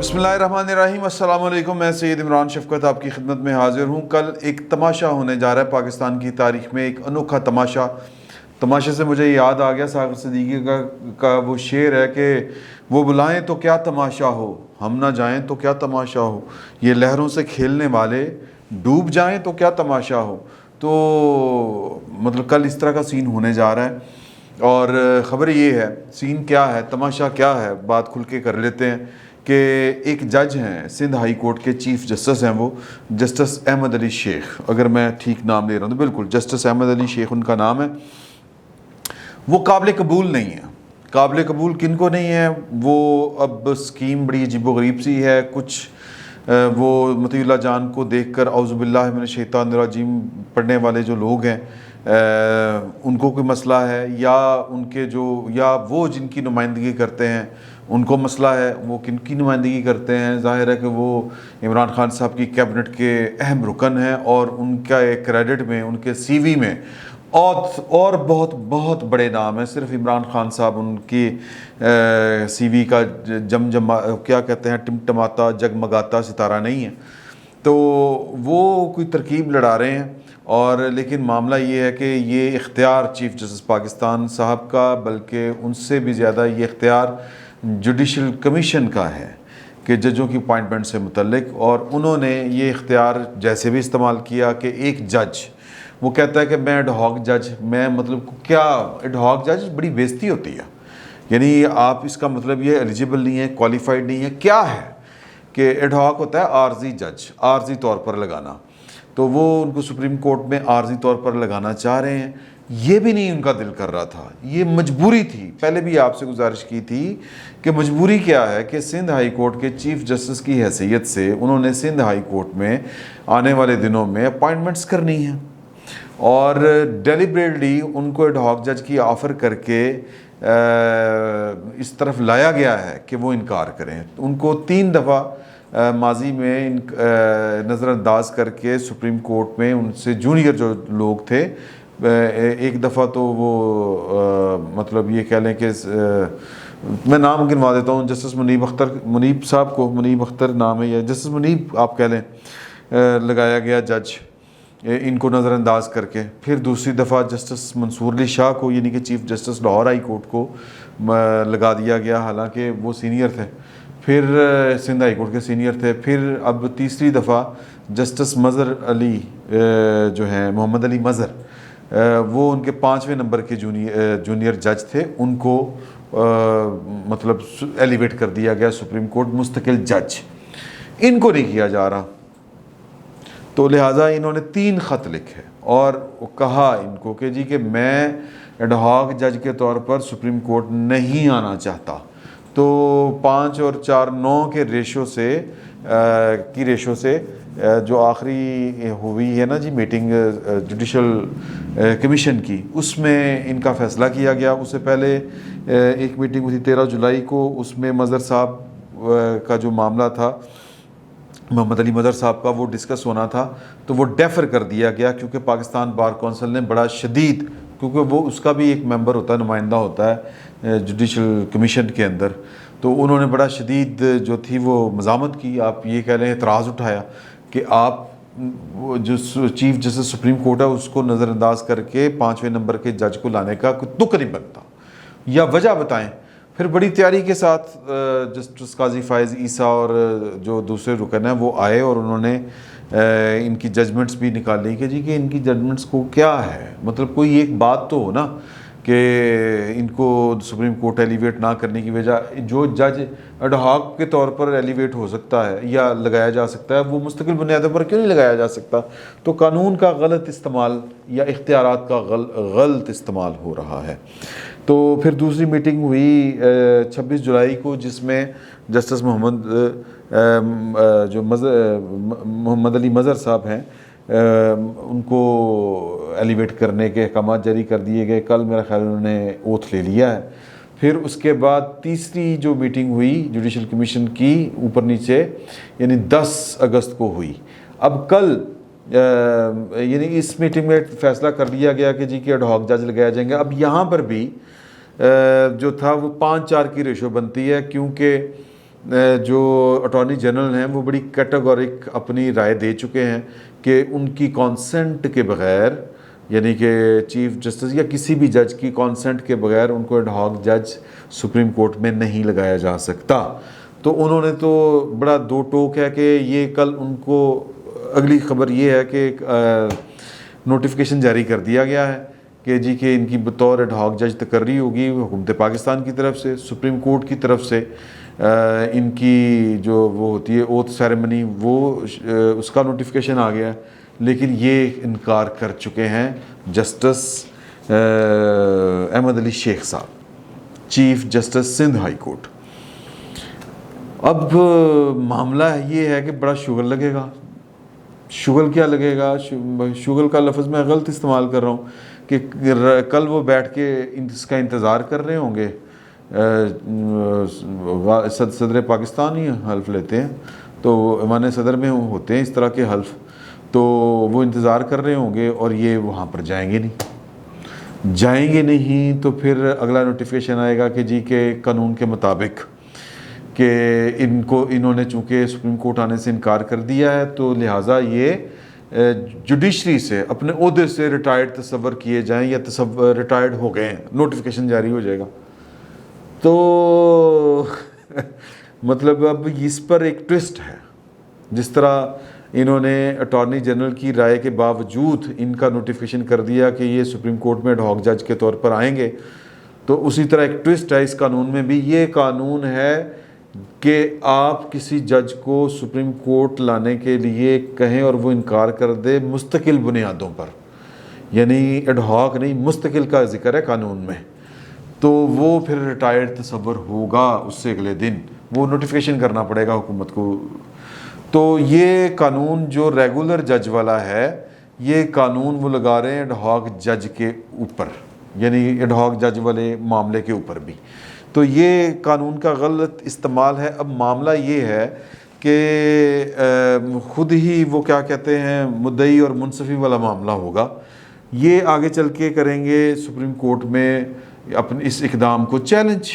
بسم اللہ الرحمن الرحیم۔ السلام علیکم، میں سید عمران شفقت آپ کی خدمت میں حاضر ہوں۔ کل ایک تماشا ہونے جا رہا ہے پاکستان کی تاریخ میں، ایک انوکھا تماشا۔ تماشے سے مجھے یاد آ گیا ساغر صدیقی کا وہ شعر ہے کہ وہ بلائیں تو کیا تماشا ہو، ہم نہ جائیں تو کیا تماشا ہو، یہ لہروں سے کھیلنے والے ڈوب جائیں تو کیا تماشا ہو۔ تو مطلب کل اس طرح کا سین ہونے جا رہا ہے، اور خبر یہ ہے، سین کیا ہے، تماشا کیا ہے، بات کھل کے کر لیتے ہیں کہ ایک جج ہیں سندھ ہائی کورٹ کے چیف جسٹس ہیں، وہ جسٹس احمد علی شیخ، اگر میں ٹھیک نام لے رہا ہوں تو بالکل جسٹس احمد علی شیخ ان کا نام ہے۔ وہ قابل قبول نہیں ہے۔ قابل قبول کن کو نہیں ہے؟ وہ اب سکیم بڑی عجیب و غریب سی ہے، کچھ وہ مطیع اللہ جان کو دیکھ کر اعوذ باللہ من الشیطان الرجیم پڑھنے والے جو لوگ ہیں ان کو کوئی مسئلہ ہے، یا ان کے یا وہ جن کی نمائندگی کرتے ہیں ان کو مسئلہ ہے۔ وہ کن کی نمائندگی کرتے ہیں؟ ظاہر ہے کہ وہ عمران خان صاحب کی کیبنٹ کے اہم رکن ہیں، اور ان کا ایک کریڈٹ میں، ان کے سی وی میں اور بہت بہت بڑے نام ہیں۔ صرف عمران خان صاحب ان کی سی وی کا کیا کہتے ہیں، ٹمٹماتا جگمگاتا ستارہ نہیں ہے۔ تو وہ کوئی ترکیب لڑا رہے ہیں، اور لیکن معاملہ یہ ہے کہ یہ اختیار چیف جسٹس پاکستان صاحب کا، بلکہ ان سے بھی زیادہ یہ اختیار جوڈیشل کمیشن کا ہے کہ ججوں کی اپائنٹمنٹ سے متعلق، اور انہوں نے یہ اختیار جیسے بھی استعمال کیا کہ ایک جج وہ کہتا ہے کہ میں ایڈ ہاک جج، میں مطلب کیا ایڈ ہاک جج، بڑی بےزتی ہوتی ہے۔ یعنی آپ اس کا مطلب یہ ایلیجیبل نہیں ہے، کوالیفائڈ نہیں ہے، کیا ہے کہ ایڈ ہاک ہوتا ہے عارضی جج، عارضی طور پر لگانا۔ تو وہ ان کو سپریم کورٹ میں عارضی طور پر لگانا چاہ رہے ہیں۔ یہ بھی نہیں ان کا دل کر رہا تھا، یہ مجبوری تھی۔ پہلے بھی آپ سے گزارش کی تھی کہ مجبوری کیا ہے کہ سندھ ہائی کورٹ کے چیف جسٹس کی حیثیت سے انہوں نے سندھ ہائی کورٹ میں آنے والے دنوں میں اپائنٹمنٹس کرنی ہیں، اور ڈیلیبریٹلی ان کو ایڈ ہاک جج کی آفر کر کے اس طرف لایا گیا ہے کہ وہ انکار کریں۔ ان کو 3 دفعہ ماضی میں نظر انداز کر کے سپریم کورٹ میں ان سے جونیئر جو لوگ تھے، ایک دفعہ تو وہ مطلب یہ کہہ لیں کہ میں نام گنوا دیتا ہوں، جسٹس منیب صاحب کو، منیب اختر نام ہے، یا جسٹس منیب آپ کہہ لیں، لگایا گیا جج ان کو نظر انداز کر کے۔ پھر دوسری دفعہ جسٹس منصور علی شاہ کو، یعنی کہ chief justice Lahore high court کو لگا دیا گیا، حالانکہ وہ سینئر تھے، پھر سندھ ہائی کورٹ کے سینئر تھے۔ پھر اب تیسری دفعہ جسٹس مظہر علی جو ہیں، محمد علی مظہر، وہ ان کے 5ویں نمبر کے جونیئر جج تھے، ان کو مطلب ایلیویٹ کر دیا گیا سپریم کورٹ مستقل جج۔ ان کو نہیں کیا جا رہا، تو لہٰذا انہوں نے 3 خط لکھے اور کہا ان کو کہ جی کہ میں ایڈ ہاک جج کے طور پر سپریم کورٹ نہیں آنا چاہتا۔ تو 5 اور 4 9 کے ریشو سے جو آخری ہوئی ہے نا جی میٹنگ جوڈیشل کمیشن کی، اس میں ان کا فیصلہ کیا گیا۔ اس سے پہلے ایک میٹنگ ہوئی تھی 13 جولائی کو، اس میں مظہر صاحب کا جو معاملہ تھا، محمد علی مظہر صاحب کا، وہ ڈسکس ہونا تھا، تو وہ ڈیفر کر دیا گیا، کیونکہ پاکستان بار کونسل نے بڑا شدید، کیونکہ وہ اس کا بھی ایک ممبر ہوتا ہے، نمائندہ ہوتا ہے جوڈیشل کمیشن کے اندر، تو انہوں نے بڑا شدید جو تھی وہ مزاحمت کی، آپ یہ کہہ لیں اعتراض اٹھایا کہ آپ جو چیف جسٹس سپریم کورٹ ہے اس کو نظر انداز کر کے 5ویں نمبر کے جج کو لانے کا کوئی تک نہیں بنتا، یا وجہ بتائیں۔ پھر بڑی تیاری کے ساتھ جسٹس قاضی فائز عیسیٰ اور جو دوسرے رکن ہیں وہ آئے، اور انہوں نے ان کی ججمنٹس بھی نکالی کہ جی کہ ان کی ججمنٹس کو کیا ہے، مطلب کوئی ایک بات تو ہو نا کہ ان کو سپریم کورٹ ایلیویٹ نہ کرنے کی وجہ، جو جج ایڈ ہاک کے طور پر ایلیویٹ ہو سکتا ہے یا لگایا جا سکتا ہے، وہ مستقل بنیادوں پر کیوں نہیں لگایا جا سکتا؟ تو قانون کا غلط استعمال یا اختیارات کا غلط استعمال ہو رہا ہے۔ تو پھر دوسری میٹنگ ہوئی 26 جولائی کو، جس میں جسٹس محمد علی مظہر صاحب ہیں، ان کو ایلیویٹ کرنے کے احکامات جاری کر دیے گئے۔ کل میرا خیال انہوں نے اوتھ لے لیا ہے۔ پھر اس کے بعد تیسری جو میٹنگ ہوئی جوڈیشل کمیشن کی اوپر نیچے، یعنی 10 اگست کو ہوئی۔ اب کل یعنی اس میٹنگ میں فیصلہ کر لیا گیا کہ جی کہ ایڈ ہاک جج لگایا جائیں گے۔ اب یہاں پر بھی جو تھا وہ 5-4 کی ریشو بنتی ہے، کیونکہ جو اٹارنی جنرل ہیں وہ بڑی کیٹیگورک اپنی رائے دے چکے ہیں کہ ان کی کانسنٹ کے بغیر، یعنی کہ چیف جسٹس یا کسی بھی جج کی کانسنٹ کے بغیر ان کو ایڈ ہاک جج سپریم کورٹ میں نہیں لگایا جا سکتا۔ تو انہوں نے تو بڑا دو ٹوک ہے کہ یہ کل ان کو اگلی خبر یہ ہے کہ ایک نوٹیفیکیشن جاری کر دیا گیا ہے کہ جی کہ ان کی بطور ایڈ ہاک جج تقرری ہوگی حکومت پاکستان کی طرف سے، سپریم کورٹ کی طرف سے ان کی جو وہ ہوتی ہے اوتھ سیریمنی، وہ اس کا نوٹیفیکیشن آ گیا ہے، لیکن یہ انکار کر چکے ہیں جسٹس احمد علی شیخ صاحب، chief justice Sindh high court. اب معاملہ یہ ہے کہ بڑا شغل لگے گا۔ شغل کیا لگے گا؟ شغل کا لفظ میں غلط استعمال کر رہا ہوں کہ کل وہ بیٹھ کے اس کا انتظار کر رہے ہوں گے، صدر پاکستان ہی حلف لیتے ہیں تو ایوان صدر میں ہوتے ہیں اس طرح کے حلف، تو وہ انتظار کر رہے ہوں گے اور یہ وہاں پر جائیں گے نہیں تو پھر اگلا نوٹیفیکیشن آئے گا کہ جی کہ قانون کے مطابق کہ انہوں نے چونکہ سپریم کورٹ آنے سے انکار کر دیا ہے تو لہٰذا یہ جوڈیشری سے اپنے عہدے سے ریٹائرڈ تصور کیے جائیں یا ریٹائرڈ ہو گئے ہیں، نوٹیفیکیشن جاری ہو جائے گا۔ تو مطلب اب اس پر ایک ٹوسٹ ہے، جس طرح انہوں نے اٹارنی جنرل کی رائے کے باوجود ان کا نوٹیفیکیشن کر دیا کہ یہ سپریم کورٹ میں ایڈ ہاک جج کے طور پر آئیں گے، تو اسی طرح ایک ٹوسٹ ہے اس قانون میں بھی۔ یہ قانون ہے کہ آپ کسی جج کو سپریم کورٹ لانے کے لیے کہیں اور وہ انکار کر دے مستقل بنیادوں پر، یعنی ایڈ ہاک نہیں، مستقل کا ذکر ہے قانون میں، تو وہ پھر ریٹائرڈ تصور ہوگا، اس سے اگلے دن وہ نوٹیفیکیشن کرنا پڑے گا حکومت کو۔ تو یہ قانون جو ریگولر جج والا ہے، یہ قانون وہ لگا رہے ہیں ایڈ ہاک جج کے اوپر، یعنی ایڈ ہاک جج والے معاملے کے اوپر بھی۔ تو یہ قانون کا غلط استعمال ہے۔ اب معاملہ یہ ہے کہ خود ہی وہ کیا کہتے ہیں مدعی اور منصفی والا معاملہ ہوگا، یہ آگے چل کے کریں گے سپریم کورٹ میں اپنے اس اقدام کو چیلنج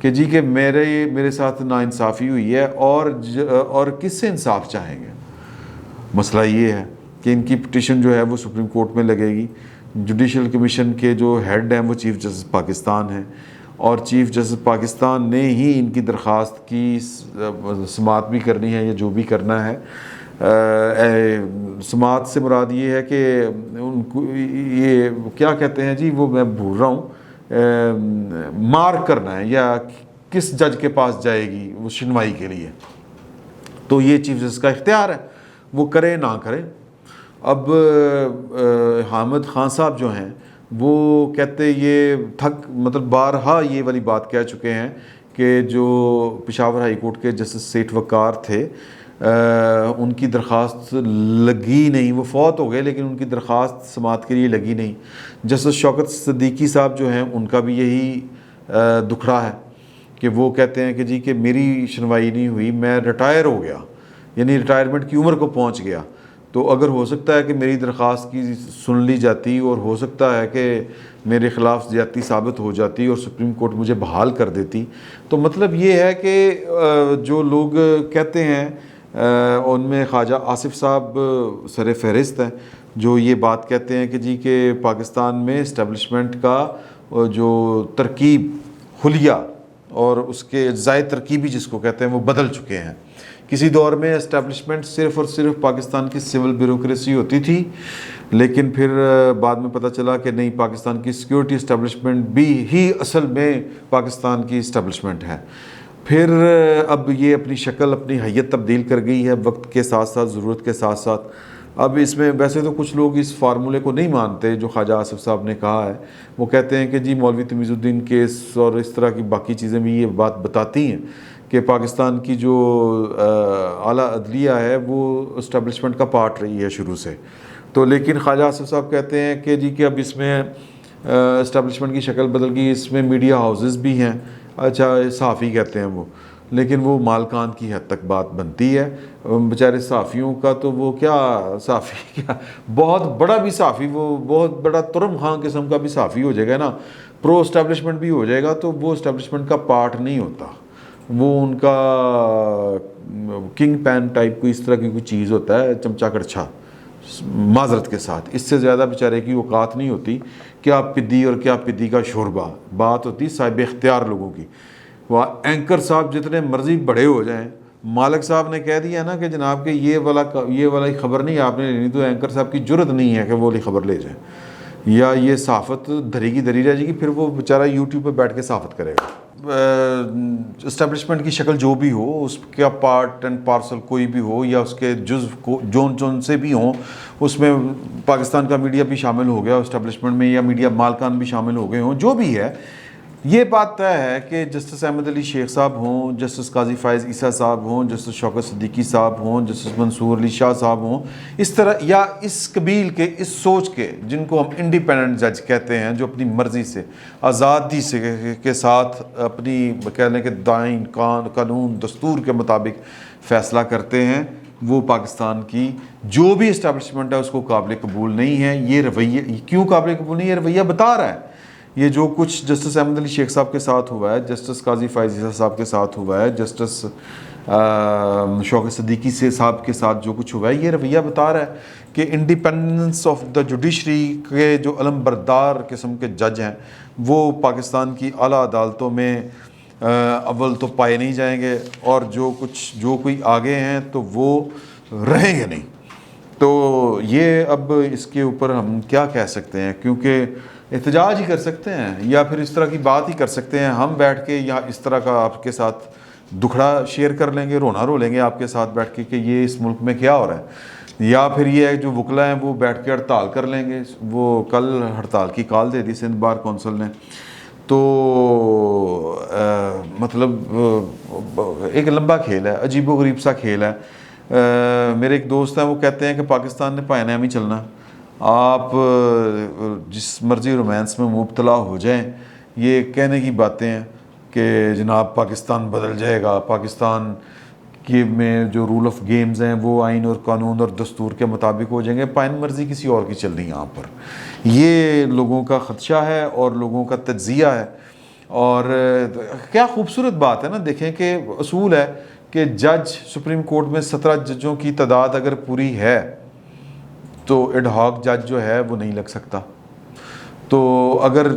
کہ جی کہ میرے ساتھ ناانصافی ہوئی ہے اور کس سے انصاف چاہیں گے۔ مسئلہ یہ ہے کہ ان کی پٹیشن جو ہے وہ سپریم کورٹ میں لگے گی۔ جوڈیشل کمیشن کے جو ہیڈ ہیں وہ چیف جسٹس پاکستان ہیں، اور چیف جسٹس پاکستان نے ہی ان کی درخواست کی سماعت بھی کرنی ہے یا جو بھی کرنا ہے۔ سماعت سے مراد یہ ہے کہ ان کو یہ کیا کہتے ہیں جی، وہ میں بھول رہا ہوں، مارک کرنا ہے یا کس جج کے پاس جائے گی وہ سنوائی کے لیے، تو یہ چیف جسٹس کا اختیار ہے، وہ کرے نہ کرے۔ اب حامد خان صاحب جو ہیں وہ کہتے یہ مطلب بارہا یہ والی بات کہہ چکے ہیں کہ جو پشاور ہائی کورٹ کے جسٹس سیٹھ وقار تھے، ان کی درخواست لگی نہیں، وہ فوت ہو گئے لیکن ان کی درخواست سماعت کے لیے لگی نہیں۔ جسٹس شوکت صدیقی صاحب جو ہیں ان کا بھی یہی دکھڑا ہے کہ وہ کہتے ہیں کہ جی کہ میری سنوائی نہیں ہوئی، میں ریٹائر ہو گیا، یعنی ریٹائرمنٹ کی عمر کو پہنچ گیا، تو اگر ہو سکتا ہے کہ میری درخواست کی سن لی جاتی اور ہو سکتا ہے کہ میرے خلاف زیادتی ثابت ہو جاتی اور سپریم کورٹ مجھے بحال کر دیتی۔ تو مطلب یہ ہے کہ جو لوگ کہتے ہیں ان میں خواجہ آصف صاحب سر فہرست ہیں، جو یہ بات کہتے ہیں کہ جی کہ پاکستان میں اسٹیبلشمنٹ کا جو ترکیب حلیہ اور اس کے اجزائے ترکیبی جس کو کہتے ہیں وہ بدل چکے ہیں۔ کسی دور میں اسٹیبلشمنٹ صرف اور صرف پاکستان کی سول بیوروکریسی ہوتی تھی، لیکن پھر بعد میں پتہ چلا کہ نہیں، پاکستان کی سیکیورٹی اسٹیبلشمنٹ بھی ہی اصل میں پاکستان کی اسٹیبلشمنٹ ہے۔ پھر اب یہ اپنی شکل اپنی حیت تبدیل کر گئی ہے وقت کے ساتھ ساتھ، ضرورت کے ساتھ ساتھ۔ اب اس میں ویسے تو کچھ لوگ اس فارمولے کو نہیں مانتے جو خواجہ آصف صاحب نے کہا ہے، وہ کہتے ہیں کہ جی مولوی تمیز الدین کیس اور اس طرح کی باقی چیزیں بھی یہ بات بتاتی ہیں کہ پاکستان کی جو اعلیٰ عدلیہ ہے وہ اسٹیبلشمنٹ کا پارٹ رہی ہے شروع سے۔ تو لیکن خواجہ آصف صاحب کہتے ہیں کہ جی کہ اب اس میں اسٹیبلشمنٹ کی شکل بدل گئی، اس میں میڈیا ہاؤسز بھی ہیں، اچھا صحافی کہتے ہیں وہ، لیکن وہ مالکان کی حد تک بات بنتی ہے۔ بیچارے صحافیوں کا تو وہ کیا صحافی، کیا بہت بڑا بھی صحافی، وہ بہت بڑا ترم خان قسم کا بھی صحافی ہو جائے گا نا، پرو اسٹیبلشمنٹ بھی ہو جائے گا، تو وہ اسٹیبلشمنٹ کا پارٹ نہیں ہوتا، وہ ان کا کنگ پین ٹائپ کوئی اس طرح کی کوئی چیز ہوتا ہے، چمچہ کڑچھا، معذرت کے ساتھ اس سے زیادہ بیچارے کی اوقات نہیں ہوتی، کیا پدی اور کیا پدی کا شوربہ، بات ہوتی صاحب اختیار لوگوں کی۔ وہ اینکر صاحب جتنے مرضی بڑے ہو جائیں، مالک صاحب نے کہہ دیا نا کہ جناب کہ یہ والا خبر نہیں آپ نے لینی، تو اینکر صاحب کی جرت نہیں ہے کہ وہ والی خبر لے جائیں، یا یہ صحافت دھری کی دھری رہ جائے گی، پھر وہ بیچارہ یوٹیوب پہ بیٹھ کے صحافت کرے گا۔ اسٹیبلشمنٹ کی شکل جو بھی ہو، اس کا پارٹ اینڈ پارسل کوئی بھی ہو، یا اس کے جزو کو جون سے بھی ہوں، اس میں پاکستان کا میڈیا بھی شامل ہو گیا اسٹیبلشمنٹ میں، یا میڈیا مالکان بھی شامل ہو گئے ہوں، جو بھی ہے، یہ بات طے ہے کہ جسٹس احمد علی شیخ صاحب ہوں، جسٹس قاضی فائز عیسیٰ صاحب ہوں، جسٹس شوکت صدیقی صاحب ہوں، جسٹس منصور علی شاہ صاحب ہوں، اس طرح یا اس قبیل کے، اس سوچ کے، جن کو ہم انڈیپینڈنٹ جج کہتے ہیں، جو اپنی مرضی سے، آزادی سے کے ساتھ اپنی کہہ لیں کہ دائیں قانون دستور کے مطابق فیصلہ کرتے ہیں، وہ پاکستان کی جو بھی اسٹیبلشمنٹ ہے اس کو قابل قبول نہیں ہے۔ یہ رویہ کیوں قابل قبول نہیں ہے؟ یہ رویہ بتا رہا ہے، یہ جو کچھ جسٹس احمد علی شیخ صاحب کے ساتھ ہوا ہے، جسٹس قاضی فائز عیسیٰ صاحب کے ساتھ ہوا ہے، جسٹس شوکت صدیقی صاحب کے ساتھ جو کچھ ہوا ہے، یہ رویہ بتا رہا ہے کہ انڈیپینڈنس آف دا جوڈیشری کے جو علم بردار قسم کے جج ہیں، وہ پاکستان کی اعلیٰ عدالتوں میں اول تو پائے نہیں جائیں گے، اور جو کوئی آگے ہیں تو وہ رہیں گے نہیں۔ تو یہ اب اس کے اوپر ہم کیا کہہ سکتے ہیں، کیونکہ احتجاج ہی کر سکتے ہیں، یا پھر اس طرح کی بات ہی کر سکتے ہیں، ہم بیٹھ کے یا اس طرح کا آپ کے ساتھ دکھڑا شیئر کر لیں گے، رونا رو لیں گے آپ کے ساتھ بیٹھ کے کہ یہ اس ملک میں کیا ہو رہا ہے، یا پھر یہ ہے جو وکلا ہیں وہ بیٹھ کے ہڑتال کر لیں گے۔ وہ کل ہڑتال کی کال دے دی سندھ بار کونسل نے، تو مطلب ایک لمبا کھیل ہے، عجیب و غریب سا کھیل ہے۔ میرے ایک دوست ہیں، وہ کہتے ہیں کہ پاکستان نے پائے نامی چلنا، آپ جس مرضی رومانس میں مبتلا ہو جائیں، یہ کہنے کی باتیں ہیں کہ جناب پاکستان بدل جائے گا، پاکستان کے میں جو رول آف گیمز ہیں وہ آئین اور قانون اور دستور کے مطابق ہو جائیں گے، پائن مرضی کسی اور کی چل رہی ہے یہاں پر۔ یہ لوگوں کا خدشہ ہے اور لوگوں کا تجزیہ ہے، اور کیا خوبصورت بات ہے نا۔ دیکھیں کہ اصول ہے کہ جج سپریم کورٹ میں 17 ججوں کی تعداد اگر پوری ہے تو ایڈ ہاک جج جو ہے وہ نہیں لگ سکتا، تو اگر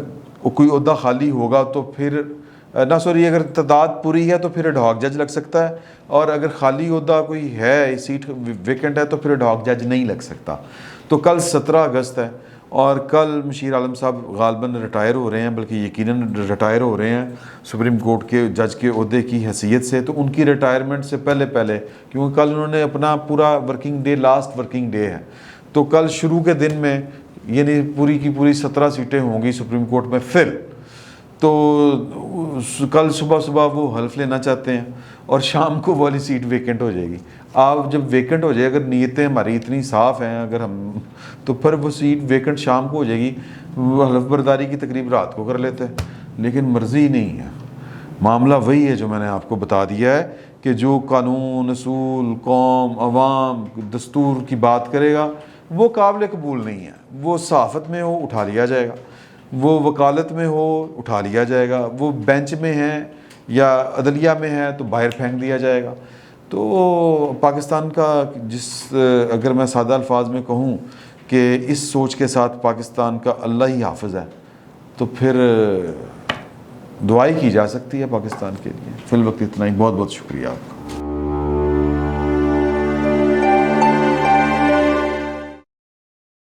کوئی عہدہ خالی ہوگا تو پھر اگر تعداد پوری ہے تو پھر ایڈ ہاک جج لگ سکتا ہے، اور اگر خالی عہدہ کوئی ہے، سیٹ ویکنٹ ہے، تو پھر ایڈ ہاک جج نہیں لگ سکتا۔ تو کل 17 اگست ہے، اور کل مشیر عالم صاحب غالباً ریٹائر ہو رہے ہیں، بلکہ یقیناً ریٹائر ہو رہے ہیں سپریم کورٹ کے جج کے عہدے کی حیثیت سے۔ تو ان کی ریٹائرمنٹ سے پہلے کیونکہ کل انہوں نے اپنا پورا working day, last working day ہے، تو کل شروع کے دن میں یعنی پوری کی پوری 17 سیٹیں ہوں گی سپریم کورٹ میں فل، تو کل صبح وہ حلف لینا چاہتے ہیں، اور شام کو والی سیٹ ویکنٹ ہو جائے گی۔ آپ جب ویکنٹ ہو جائے، اگر نیتیں ہماری اتنی صاف ہیں اگر ہم، تو پھر وہ سیٹ ویکنٹ شام کو ہو جائے گی، وہ حلف برداری کی تقریب رات کو کر لیتے ہیں، لیکن مرضی نہیں ہے۔ معاملہ وہی ہے جو میں نے آپ کو بتا دیا ہے کہ جو قانون، اصول، قوم، عوام، دستور کی بات کرے گا وہ قابل قبول نہیں ہے۔ وہ صحافت میں ہو اٹھا لیا جائے گا، وہ وکالت میں ہو اٹھا لیا جائے گا، وہ بینچ میں ہے یا عدلیہ میں ہے تو باہر پھینک دیا جائے گا۔ تو پاکستان کا اگر میں سادہ الفاظ میں کہوں کہ اس سوچ کے ساتھ پاکستان کا اللہ ہی حافظ ہے، تو پھر دعائی کی جا سکتی ہے پاکستان کے لیے۔ فی الوقت اتنا ہی، بہت بہت شکریہ آپ کا۔